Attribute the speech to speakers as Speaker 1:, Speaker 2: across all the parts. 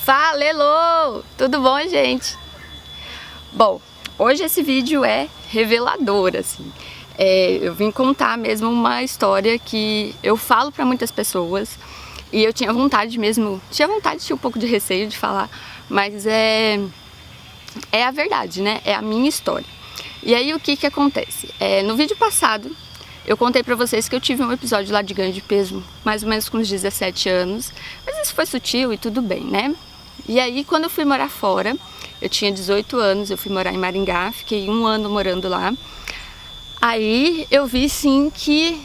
Speaker 1: Fala, Elô! Tudo bom, gente? Bom, hoje esse vídeo é revelador, assim. Eu vim contar mesmo uma história que eu falo pra muitas pessoas e eu tinha vontade mesmo, tinha um pouco de receio de falar, mas é a verdade, né? É a minha história. E aí o que acontece? No vídeo passado eu contei pra vocês que eu tive um episódio lá de ganho de peso, mais ou menos com uns 17 anos, mas isso foi sutil e tudo bem, né? E aí quando eu fui morar fora, eu tinha 18 anos, eu fui morar em Maringá, fiquei 1 ano morando lá. Aí eu vi sim que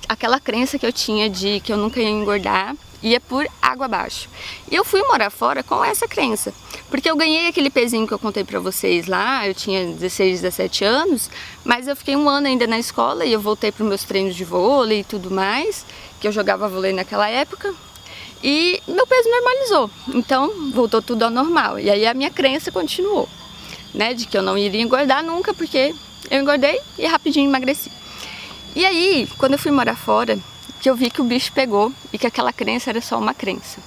Speaker 1: aquela crença que eu tinha de que eu nunca ia engordar, ia por água abaixo. E eu fui morar fora com essa crença, porque eu ganhei aquele pezinho que eu contei pra vocês lá, eu tinha 16, 17 anos, mas eu fiquei 1 ano ainda na escola e eu voltei pros meus treinos de vôlei e tudo mais, que eu jogava vôlei naquela época, e meu peso normalizou, então voltou tudo ao normal. E aí a minha crença continuou, né, de que eu não iria engordar nunca, porque eu engordei e rapidinho emagreci. E aí, quando eu fui morar fora, que eu vi que o bicho pegou e que aquela crença era só uma crença,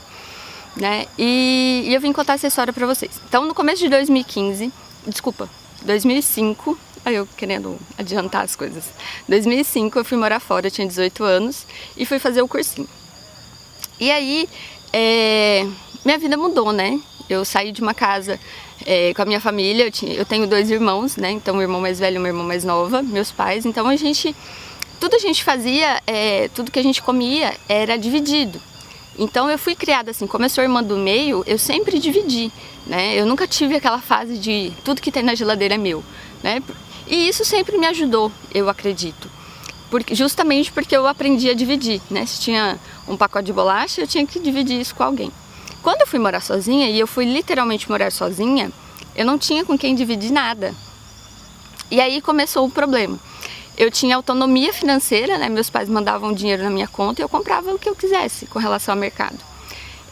Speaker 1: né? E eu vim contar essa história pra vocês. Então, no começo de 2005, aí eu querendo adiantar as coisas. 2005 eu fui morar fora, eu tinha 18 anos e fui fazer o cursinho. E aí, minha vida mudou, né? Eu saí de uma casa com a minha família, eu tenho 2 irmãos, né? Então, um irmão mais velho e uma irmã mais nova, meus pais. Então, tudo a gente fazia, tudo que a gente comia era dividido. Então eu fui criada assim, como eu sou irmã do meio, eu sempre dividi, né? Eu nunca tive aquela fase de tudo que tem na geladeira é meu, né? E isso sempre me ajudou, eu acredito. Justamente porque eu aprendi a dividir, né? Se tinha um pacote de bolacha, eu tinha que dividir isso com alguém. Quando eu fui morar sozinha, e eu fui literalmente morar sozinha, eu não tinha com quem dividir nada. E aí começou o problema. Eu tinha autonomia financeira, né? Meus pais mandavam dinheiro na minha conta e eu comprava o que eu quisesse com relação ao mercado.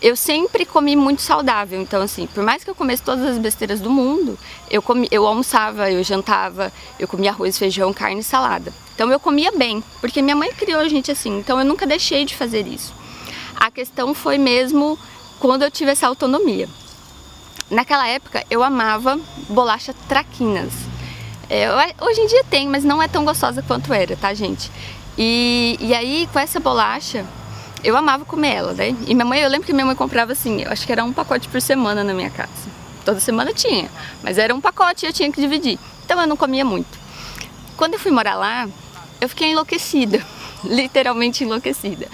Speaker 1: Eu sempre comi muito saudável, então assim, por mais que eu comesse todas as besteiras do mundo, eu almoçava, eu jantava, eu comia arroz, feijão, carne e salada. Então eu comia bem, porque minha mãe criou a gente assim, então eu nunca deixei de fazer isso. A questão foi mesmo quando eu tive essa autonomia. Naquela época eu amava bolacha traquinas. Hoje em dia tem, mas não é tão gostosa quanto era, tá, gente? E aí, com essa bolacha, eu amava comer ela, né? E minha mãe, eu lembro que minha mãe comprava assim, eu acho que era 1 pacote por semana na minha casa. Toda semana tinha, mas era 1 pacote e eu tinha que dividir. Então eu não comia muito. Quando eu fui morar lá, eu fiquei enlouquecida, literalmente enlouquecida.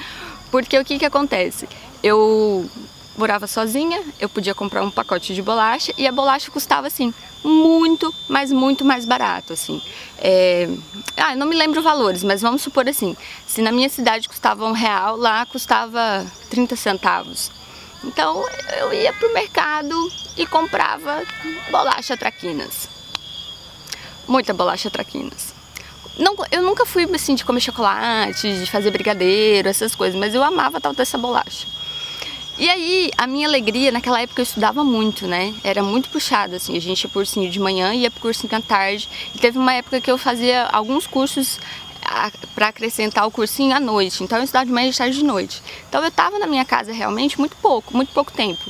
Speaker 1: Porque o que acontece? Eu morava sozinha, eu podia comprar 1 pacote de bolacha e a bolacha custava assim muito, mas muito mais barato, assim. Eu não me lembro valores, mas vamos supor assim, se na minha cidade custava R$1, lá custava 30 centavos. Então eu ia pro mercado e comprava bolacha traquinas. Muita bolacha traquinas. Eu nunca fui assim de comer chocolate, de fazer brigadeiro, essas coisas, mas eu amava tal dessa bolacha. E aí, a minha alegria, naquela época eu estudava muito, né? Era muito puxado, assim, a gente ia pro cursinho de manhã, ia pro cursinho à tarde. E teve uma época que eu fazia alguns cursos para acrescentar o cursinho à noite. Então eu estudava de manhã, de tarde e de noite. Então eu tava na minha casa realmente muito pouco tempo.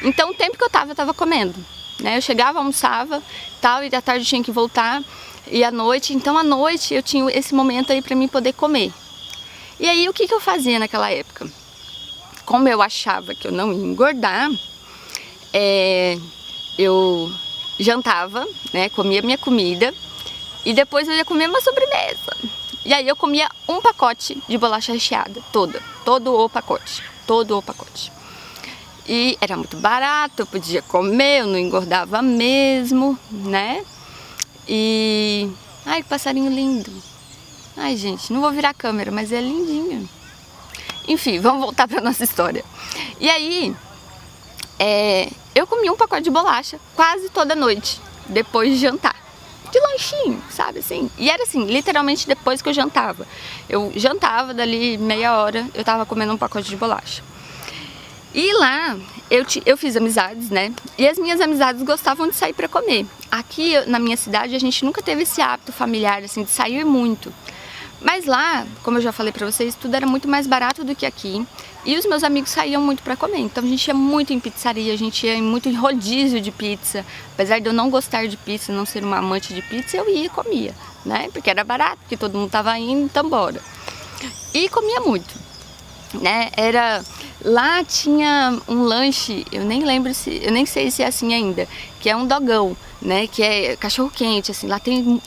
Speaker 1: Então o tempo que eu tava comendo, né? Eu chegava, almoçava, tal, e à tarde eu tinha que voltar. E à noite, então à noite eu tinha esse momento aí para mim poder comer. E aí o que eu fazia naquela época? Como eu achava que eu não ia engordar, eu jantava, né, comia minha comida e depois eu ia comer uma sobremesa. E aí eu comia 1 pacote de bolacha recheada, todo o pacote. E era muito barato, eu podia comer, eu não engordava mesmo, né? E... ai, que passarinho lindo. Ai, gente, não vou virar a câmera, mas é lindinho. Enfim, vamos voltar para nossa história. E aí, eu comia 1 pacote de bolacha quase toda noite, depois de jantar. De lanchinho, sabe assim? E era assim, literalmente depois que eu jantava. Eu jantava, dali meia hora, eu tava comendo 1 pacote de bolacha. E lá, eu fiz amizades, né? E as minhas amizades gostavam de sair para comer. Aqui, na minha cidade, a gente nunca teve esse hábito familiar, assim, de sair muito. Mas lá, como eu já falei pra vocês, tudo era muito mais barato do que aqui. E os meus amigos saíam muito para comer, então a gente ia muito em pizzaria, a gente ia muito em rodízio de pizza. Apesar de eu não gostar de pizza, não ser uma amante de pizza, eu ia e comia, né? Porque era barato, porque todo mundo tava indo, então bora. E comia muito, né? Lá tinha um lanche, eu nem sei se é assim ainda, que é um dogão, né? Que é cachorro quente, assim. Lá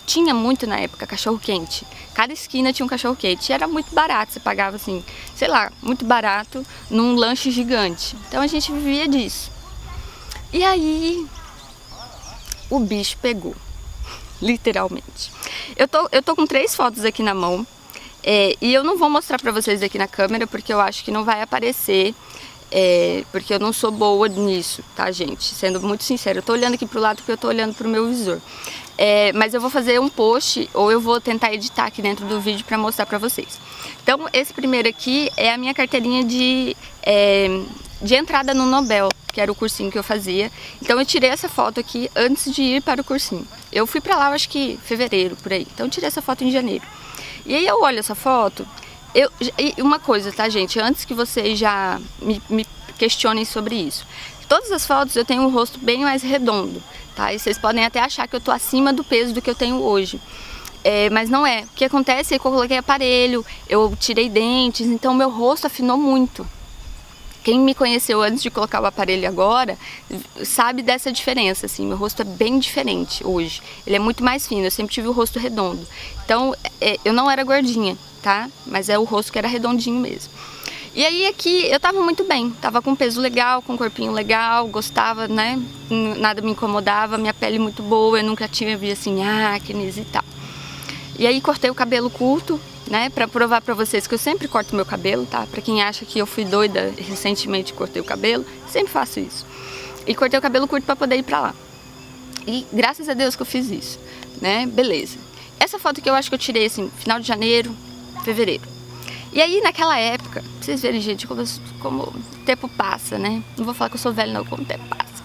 Speaker 1: tinha muito na época cachorro quente. Cada esquina tinha um cachorro quente. E era muito barato, você pagava assim, sei lá, muito barato num lanche gigante. Então a gente vivia disso. E aí o bicho pegou, literalmente. Eu tô com 3 fotos aqui na mão. E eu não vou mostrar pra vocês aqui na câmera, porque eu acho que não vai aparecer, porque eu não sou boa nisso, tá, gente? Sendo muito sincera, eu tô olhando aqui pro lado porque eu tô olhando pro meu visor. Mas eu vou fazer um post, ou eu vou tentar editar aqui dentro do vídeo pra mostrar pra vocês. Então, esse primeiro aqui é a minha carteirinha de entrada no Nobel, que era o cursinho que eu fazia. Então eu tirei essa foto aqui antes de ir para o cursinho. Eu fui pra lá, acho que fevereiro, por aí. Então eu tirei essa foto em janeiro. E aí eu olho essa foto, e uma coisa, tá, gente, antes que vocês já me questionem sobre isso. Todas as fotos eu tenho um rosto bem mais redondo, tá? E vocês podem até achar que eu tô acima do peso do que eu tenho hoje. Mas não é. O que acontece é que eu coloquei aparelho, eu tirei dentes, então meu rosto afinou muito. Quem me conheceu antes de colocar o aparelho agora, sabe dessa diferença, assim, meu rosto é bem diferente hoje. Ele é muito mais fino, eu sempre tive o rosto redondo. Então, eu não era gordinha, tá? Mas é o rosto que era redondinho mesmo. E aí aqui eu tava muito bem, tava com peso legal, com corpinho legal, gostava, né? Nada me incomodava, minha pele muito boa, eu nunca tinha visto assim, acne e tal. E aí cortei o cabelo curto, né, pra provar pra vocês que eu sempre corto meu cabelo, tá? Pra quem acha que eu fui doida recentemente cortei o cabelo, sempre faço isso. E cortei o cabelo curto pra poder ir pra lá. E graças a Deus que eu fiz isso, né? Beleza. Essa foto que eu acho que eu tirei, assim, final de janeiro, fevereiro. E aí, naquela época, pra vocês verem, gente, como o tempo passa, né? Não vou falar que eu sou velha, não, como o tempo passa.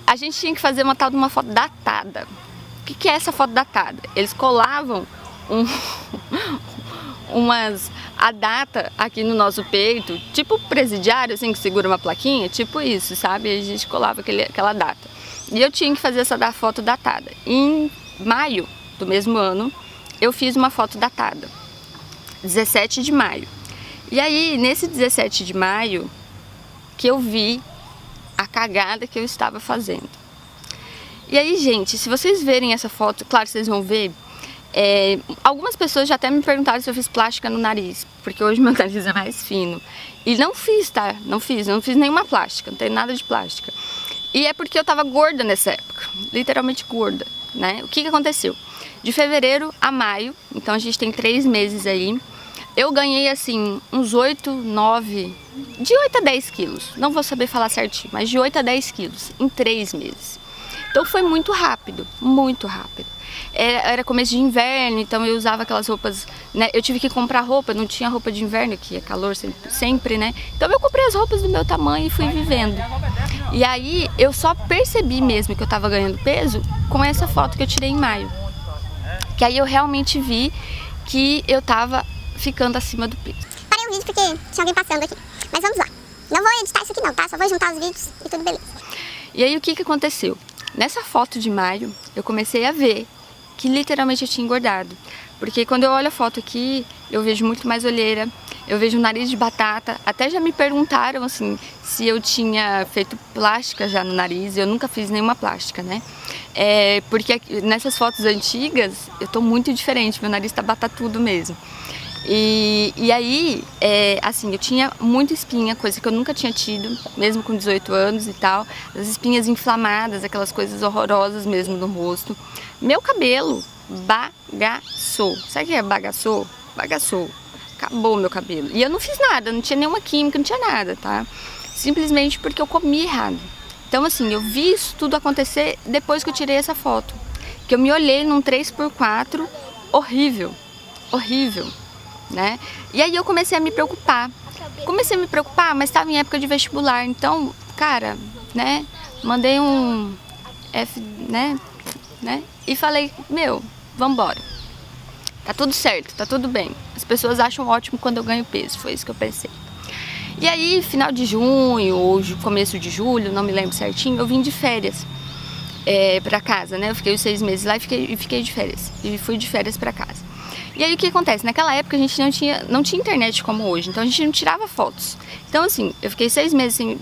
Speaker 1: A gente tinha que fazer uma tal de uma foto datada. O que é essa foto datada? Eles colavam a data aqui no nosso peito, tipo presidiário, assim, que segura uma plaquinha, tipo isso, sabe? A gente colava aquela data. E eu tinha que fazer essa foto datada. Em maio do mesmo ano, eu fiz uma foto datada. 17 de maio. E aí, nesse 17 de maio, que eu vi a cagada que eu estava fazendo. E aí, gente, se vocês verem essa foto, claro, vocês vão ver, algumas pessoas já até me perguntaram se eu fiz plástica no nariz, porque hoje meu nariz é mais fino. E não fiz, tá? Não fiz nenhuma plástica, não tem nada de plástica. E é porque eu tava gorda nessa época, literalmente gorda, né? O que aconteceu? De fevereiro a maio, então a gente tem 3 meses aí, eu ganhei assim uns 8, 9, de 8 a 10 quilos, não vou saber falar certinho, mas de 8 a 10 quilos em 3 meses. Então foi muito rápido, muito rápido. Era começo de inverno, então eu usava aquelas roupas, né? Eu tive que comprar roupa, não tinha roupa de inverno, que é calor sempre, né? Então eu comprei as roupas do meu tamanho e fui vivendo. E aí eu só percebi mesmo que eu tava ganhando peso com essa foto que eu tirei em maio. Que aí eu realmente vi que eu tava ficando acima do peso.
Speaker 2: Parei o vídeo porque tinha alguém passando aqui, mas vamos lá. Não vou editar isso aqui não, tá? Só vou juntar os vídeos e tudo beleza.
Speaker 1: E aí o que aconteceu? Nessa foto de maio, eu comecei a ver que literalmente eu tinha engordado. Porque quando eu olho a foto aqui, eu vejo muito mais olheira, eu vejo um nariz de batata. Até já me perguntaram, assim, se eu tinha feito plástica já no nariz. Eu nunca fiz nenhuma plástica, né? Porque nessas fotos antigas, eu tô muito diferente, meu nariz tá batatudo mesmo. E aí, assim, eu tinha muita espinha, coisa que eu nunca tinha tido, mesmo com 18 anos e tal. As espinhas inflamadas, aquelas coisas horrorosas mesmo no rosto. Meu cabelo bagaçou. Sabe o que é bagaçou? Bagaçou. Acabou meu cabelo. E eu não fiz nada, não tinha nenhuma química, não tinha nada, tá? Simplesmente porque eu comi errado. Então, assim, eu vi isso tudo acontecer depois que eu tirei essa foto. Que eu me olhei num 3x4 horrível. Horrível. Né? E aí eu comecei a me preocupar. Mas estava em época de vestibular, então, cara, né, mandei um F, né, e falei, meu, vambora. Tá tudo certo, tá tudo bem. As pessoas acham ótimo quando eu ganho peso, foi isso que eu pensei. E aí, final de junho ou começo de julho, não me lembro certinho, eu vim de férias pra casa, né? Eu fiquei os 6 meses lá e fiquei de férias. E fui de férias pra casa. E aí o que acontece? Naquela época a gente não tinha internet como hoje, então a gente não tirava fotos. Então assim, eu fiquei 6 meses,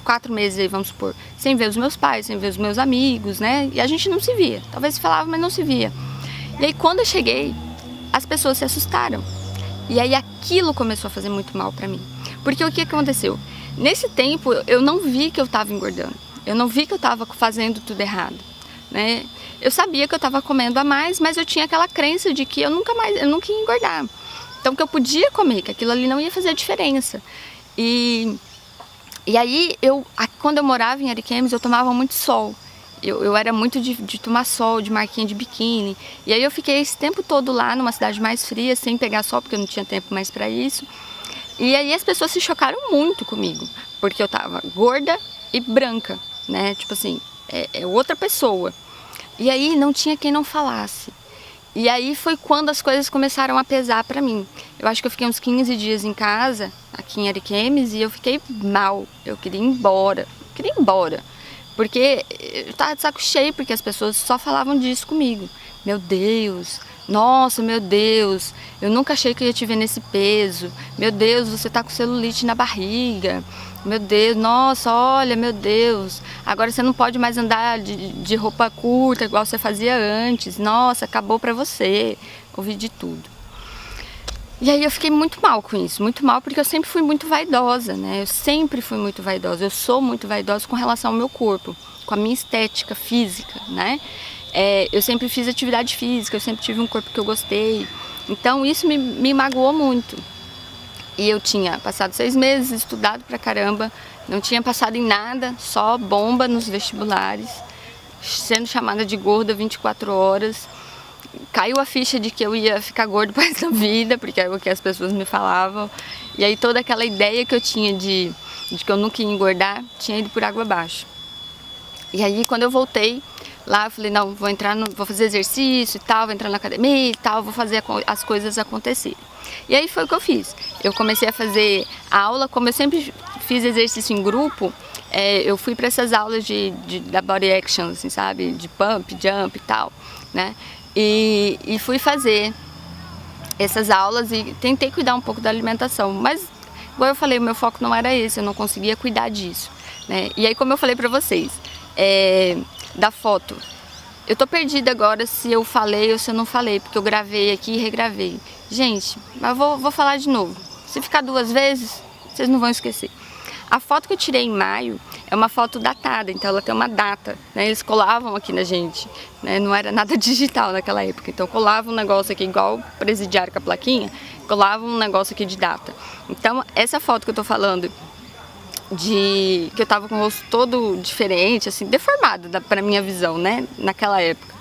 Speaker 1: 4 meses aí, vamos supor, sem ver os meus pais, sem ver os meus amigos, né? E a gente não se via. Talvez se falava, mas não se via. E aí quando eu cheguei, as pessoas se assustaram. E aí aquilo começou a fazer muito mal pra mim. Porque o que aconteceu? Nesse tempo eu não vi que eu tava engordando. Eu não vi que eu tava fazendo tudo errado, né? Eu sabia que eu tava comendo a mais, mas eu tinha aquela crença de que eu nunca ia engordar. Então que eu podia comer, que aquilo ali não ia fazer diferença. E aí, quando eu morava em Ariquemes, eu tomava muito sol. Eu era muito de tomar sol, de marquinha de biquíni. E aí eu fiquei esse tempo todo lá, numa cidade mais fria, sem pegar sol, porque eu não tinha tempo mais pra isso. E aí as pessoas se chocaram muito comigo, porque eu tava gorda e branca, né? Tipo assim, é outra pessoa. E aí não tinha quem não falasse. E aí foi quando as coisas começaram a pesar pra mim. Eu acho que eu fiquei uns 15 dias em casa, aqui em Ariquemes, e eu fiquei mal. Eu queria ir embora. Porque eu tava de saco cheio, porque as pessoas só falavam disso comigo. Meu Deus, nossa, meu Deus, eu nunca achei que eu ia te ver nesse peso. Meu Deus, você tá com celulite na barriga. Meu Deus, nossa, olha, meu Deus, agora você não pode mais andar de roupa curta igual você fazia antes. Nossa, acabou pra você. Ouvi de tudo. E aí eu fiquei muito mal com isso, muito mal, porque eu sempre fui muito vaidosa, né? Eu sempre fui muito vaidosa, eu sou muito vaidosa com relação ao meu corpo, com a minha estética física, né? Eu sempre fiz atividade física, eu sempre tive um corpo que eu gostei, então isso me magoou muito. E eu tinha passado 6 meses, estudado pra caramba, não tinha passado em nada, só bomba nos vestibulares, sendo chamada de gorda 24 horas. Caiu a ficha de que eu ia ficar gorda pro resto da vida, porque é o que as pessoas me falavam. E aí toda aquela ideia que eu tinha de que eu nunca ia engordar, tinha ido por água abaixo. E aí quando eu voltei lá, eu falei, não, vou fazer exercício e tal, vou entrar na academia e tal, vou fazer as coisas acontecerem. E aí foi o que eu fiz. Eu comecei a fazer aula, como eu sempre fiz exercício em grupo, eu fui para essas aulas da body action, assim, sabe? De pump, jump e tal, né? E fui fazer essas aulas e tentei cuidar um pouco da alimentação, mas igual eu falei, o meu foco não era esse, eu não conseguia cuidar disso, né? E aí, como eu falei pra vocês, da foto, eu tô perdida agora se eu falei ou se eu não falei, porque eu gravei aqui e regravei. Gente, mas vou falar de novo, se ficar 2 vezes, vocês não vão esquecer. A foto que eu tirei em maio é uma foto datada, então ela tem uma data, né? Eles colavam aqui na gente, né? Não era nada digital naquela época, então colava um negócio aqui igual presidiário com a plaquinha, colava um negócio aqui de data. Então essa foto que eu tô falando, que eu tava com o rosto todo diferente, assim, deformado pra minha visão, né? Naquela época,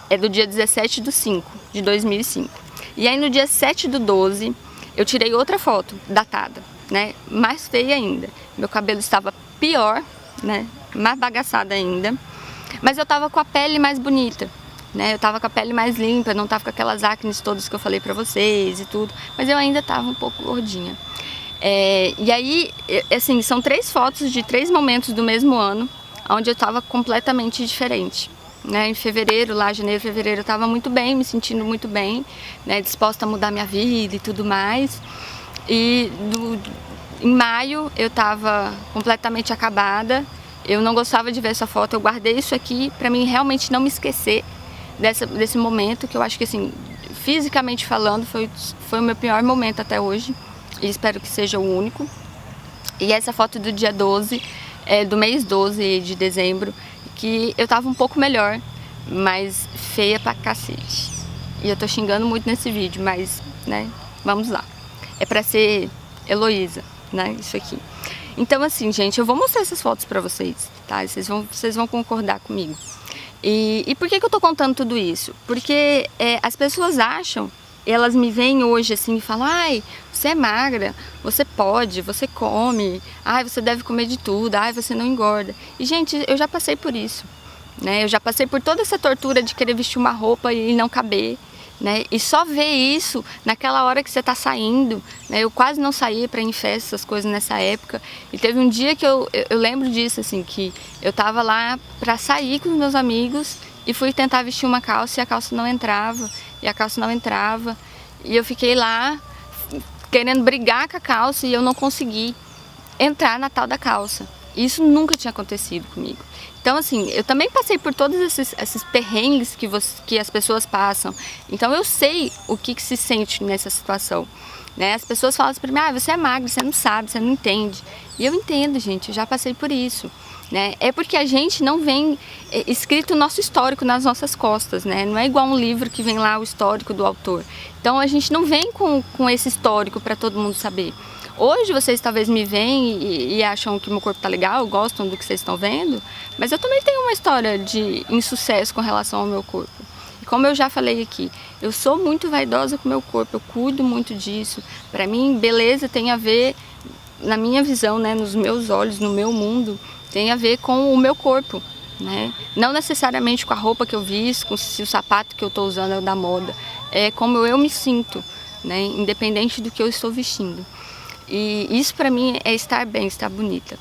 Speaker 1: é do dia 17/5 de 2005. E aí no dia 7/12 eu tirei outra foto datada, né? Mais feia ainda. Meu cabelo estava pior, né? Mais bagaçada ainda. Mas eu tava com a pele mais bonita, né? Eu tava com a pele mais limpa, não tava com aquelas acnes todas que eu falei pra vocês e tudo. Mas eu ainda tava um pouco gordinha. E aí, assim, são 3 fotos de 3 momentos do mesmo ano, onde eu tava completamente diferente. Né? Em fevereiro, janeiro, fevereiro, eu tava muito bem, me sentindo muito bem, né? Disposta a mudar minha vida e tudo mais. E em maio eu tava completamente acabada, eu não gostava de ver essa foto, eu guardei isso aqui pra mim realmente não me esquecer desse momento, que eu acho que assim, fisicamente falando, foi o meu pior momento até hoje, e espero que seja o único. E essa foto do dia 12, do mês 12 de dezembro, que eu tava um pouco melhor, mas feia pra cacete. E eu tô xingando muito nesse vídeo, mas, né, vamos lá. É pra ser Heloísa, né, isso aqui. Então, assim, gente, eu vou mostrar essas fotos pra vocês, tá? Vocês vão concordar comigo. E por que eu tô contando tudo isso? Porque as pessoas acham, elas me veem hoje assim e falam, ai, você é magra, você pode, você come, ai, você deve comer de tudo, ai, você não engorda. E, gente, eu já passei por isso, né? Eu já passei por toda essa tortura de querer vestir uma roupa e não caber. né? E só ver isso naquela hora que você tá saindo, né? Eu quase não saía para ir em festas, essas coisas nessa época. E teve um dia que eu lembro disso, assim, que eu tava lá para sair com os meus amigos e fui tentar vestir uma calça e a calça não entrava, e a calça não entrava. E eu fiquei lá querendo brigar com a calça e eu não consegui entrar na tal da calça. Isso nunca tinha acontecido comigo. Então, assim, eu também passei por todos esses perrengues que as pessoas passam. Então, eu sei o que se sente nessa situação, né? As pessoas falam assim pra mim, você é magra, você não sabe, você não entende. E eu entendo, gente, eu já passei por isso, né? É porque a gente não vem escrito o nosso histórico nas nossas costas, né? Não é igual um livro que vem lá o histórico do autor. Então, a gente não vem com esse histórico para todo mundo saber. Hoje vocês talvez me veem e acham que meu corpo tá legal, gostam do que vocês estão vendo, mas eu também tenho uma história de insucesso com relação ao meu corpo. E como eu já falei aqui, eu sou muito vaidosa com o meu corpo, eu cuido muito disso. Para mim, beleza tem a ver, na minha visão, né, nos meus olhos, no meu mundo, tem a ver com o meu corpo, né? Não necessariamente com a roupa que eu visto, se o sapato que eu tô usando é o da moda, é como eu me sinto, né, independente do que eu estou vestindo. E isso para mim é estar bem, estar bonita.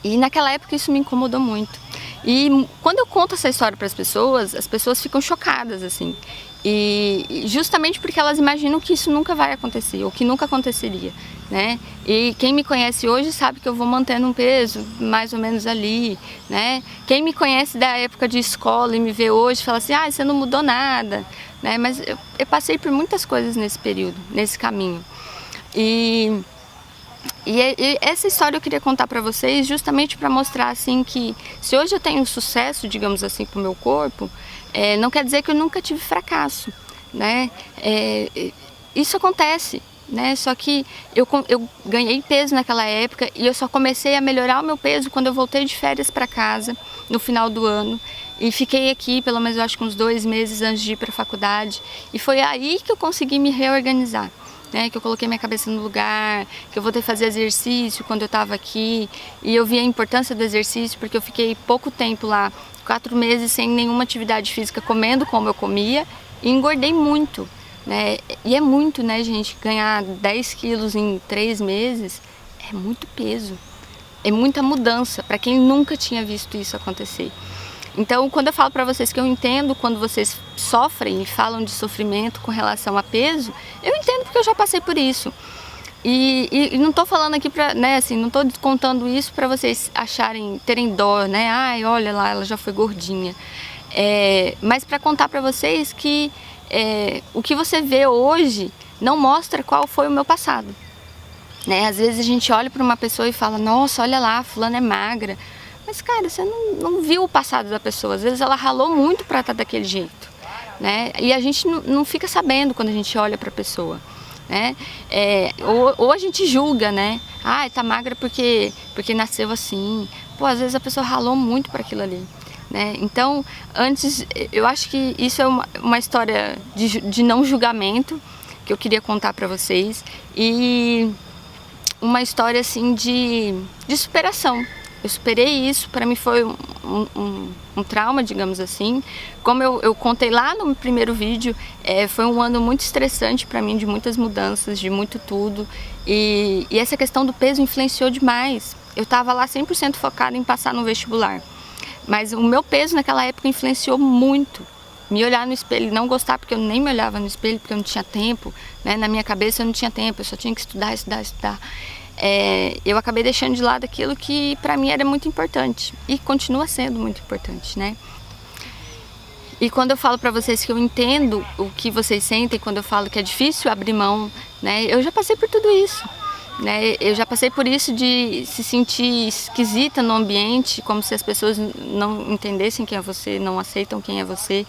Speaker 1: E naquela época isso me incomodou muito. E quando eu conto essa história para as pessoas ficam chocadas, assim. E justamente porque elas imaginam que isso nunca vai acontecer, ou que nunca aconteceria, né? E quem me conhece hoje sabe que eu vou mantendo um peso mais ou menos ali, né? Quem me conhece da época de escola e me vê hoje fala assim, você não mudou nada, né? Mas eu passei por muitas coisas nesse período, nesse caminho. E essa história eu queria contar para vocês justamente para mostrar assim que se hoje eu tenho sucesso, digamos assim, com o meu corpo, não quer dizer que eu nunca tive fracasso, né? Isso acontece, né? Só que eu ganhei peso naquela época e eu só comecei a melhorar o meu peso quando eu voltei de férias para casa no final do ano. E fiquei aqui pelo menos eu acho que uns 2 meses antes de ir para a faculdade. E foi aí que eu consegui me reorganizar. Né, que eu coloquei minha cabeça no lugar, que eu voltei a fazer exercício quando eu estava aqui e eu vi a importância do exercício porque eu fiquei pouco tempo lá, 4 meses sem nenhuma atividade física, comendo como eu comia e engordei muito, né? E é muito, né, gente, ganhar 10 quilos em 3 meses é muito peso, é muita mudança para quem nunca tinha visto isso acontecer. Então, quando eu falo para vocês que eu entendo quando vocês sofrem e falam de sofrimento com relação a peso, eu entendo porque eu já passei por isso. E não estou falando aqui para, né, assim, não estou contando isso para vocês acharem, terem dó, né? Ai, olha lá, ela já foi gordinha. Mas para contar para vocês que o que você vê hoje não mostra qual foi o meu passado. Né? Às vezes a gente olha para uma pessoa e fala, nossa, olha lá, fulana é magra. Mas, cara, você não viu o passado da pessoa. Às vezes ela ralou muito para estar daquele jeito, né? E a gente não fica sabendo quando a gente olha para a pessoa, né? Ou a gente julga, né? Tá magra porque nasceu assim. Pô, às vezes a pessoa ralou muito para aquilo ali, né? Então, antes, eu acho que isso é uma história de não julgamento que eu queria contar para vocês. E uma história, assim, de superação. Eu superei isso, para mim foi um trauma, digamos assim. Como eu contei lá no primeiro vídeo, foi um ano muito estressante para mim, de muitas mudanças, de muito tudo. E essa questão do peso influenciou demais. Eu estava lá 100% focada em passar no vestibular. Mas o meu peso naquela época influenciou muito. Me olhar no espelho e não gostar, porque eu nem me olhava no espelho, porque eu não tinha tempo, né? Na minha cabeça eu não tinha tempo, eu só tinha que estudar. Eu acabei deixando de lado aquilo que para mim era muito importante e continua sendo muito importante, né? E quando eu falo para vocês que eu entendo o que vocês sentem, quando eu falo que é difícil abrir mão, né? Eu já passei por tudo isso, né? Eu já passei por isso de se sentir esquisita no ambiente, como se as pessoas não entendessem quem é você, não aceitam quem é você,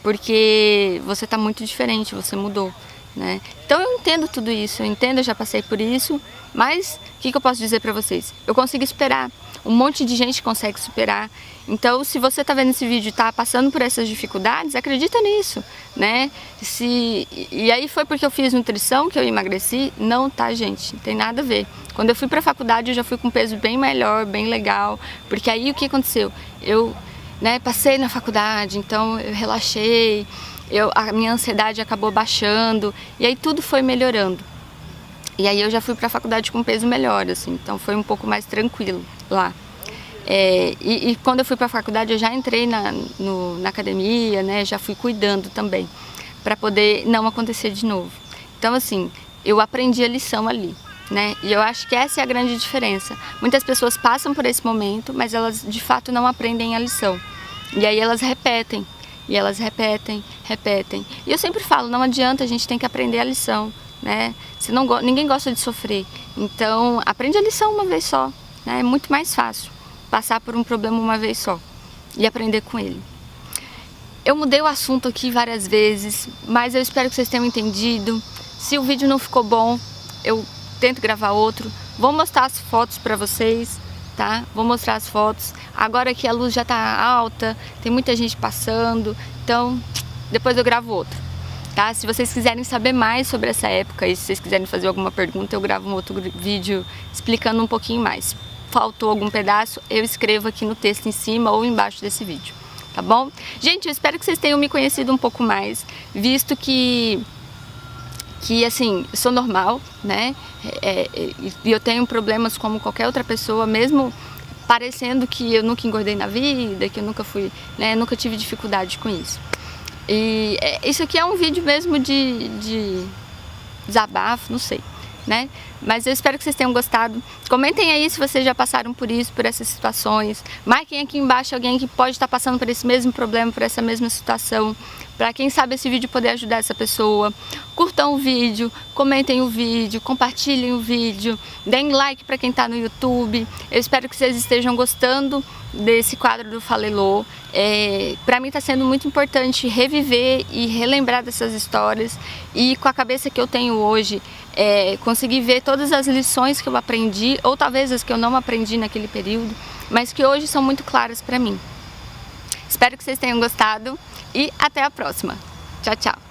Speaker 1: porque você está muito diferente, você mudou, né? Então eu entendo tudo isso, eu já passei por isso. Mas o que eu posso dizer para vocês? Eu consegui superar. Um monte de gente consegue superar. Então, se você está vendo esse vídeo e está passando por essas dificuldades, acredita nisso, né? E aí foi porque eu fiz nutrição que eu emagreci? Não, tá, gente? Não tem nada a ver. Quando eu fui para a faculdade, eu já fui com um peso bem melhor, bem legal. Porque aí o que aconteceu? Eu passei na faculdade, então eu relaxei. a minha ansiedade acabou baixando, e aí tudo foi melhorando. E aí eu já fui para a faculdade com peso melhor, assim, então foi um pouco mais tranquilo lá. E quando eu fui para a faculdade eu já entrei na academia, né, já fui cuidando também, para poder não acontecer de novo. Então assim, eu aprendi a lição ali, né, e eu acho que essa é a grande diferença. Muitas pessoas passam por esse momento, mas elas de fato não aprendem a lição. E aí elas repetem, e elas repetem. E eu sempre falo, não adianta, a gente tem que aprender a lição, né? Ninguém gosta de sofrer, então aprende a lição uma vez só, né? É muito mais fácil passar por um problema uma vez só e aprender com ele. Eu mudei o assunto aqui várias vezes, mas eu espero que vocês tenham entendido. Se o vídeo não ficou bom, eu tento gravar outro. Vou mostrar as fotos para vocês, tá? Vou mostrar as fotos. Agora que a luz já tá alta, tem muita gente passando, então depois eu gravo outro, tá? Se vocês quiserem saber mais sobre essa época e se vocês quiserem fazer alguma pergunta, eu gravo um outro vídeo explicando um pouquinho mais. Faltou algum pedaço, eu escrevo aqui no texto em cima ou embaixo desse vídeo, tá bom? Gente, eu espero que vocês tenham me conhecido um pouco mais, visto que assim, eu sou normal, né? E eu tenho problemas como qualquer outra pessoa, mesmo parecendo que eu nunca engordei na vida, que eu nunca fui, né? Nunca tive dificuldade com isso. E isso aqui é um vídeo mesmo de desabafo, não sei, né? Mas eu espero que vocês tenham gostado. Comentem aí se vocês já passaram por isso, por essas situações. Marquem aqui embaixo alguém que pode estar passando por esse mesmo problema, por essa mesma situação, para quem sabe esse vídeo poder ajudar essa pessoa. Curtam o vídeo, comentem o vídeo, compartilhem o vídeo, deem like para quem está no YouTube. Eu espero que vocês estejam gostando desse quadro do Falelô. Para mim está sendo muito importante reviver e relembrar dessas histórias, e com a cabeça que eu tenho hoje, conseguir ver todas as lições que eu aprendi, ou talvez as que eu não aprendi naquele período, mas que hoje são muito claras para mim. Espero que vocês tenham gostado e até a próxima. Tchau, tchau!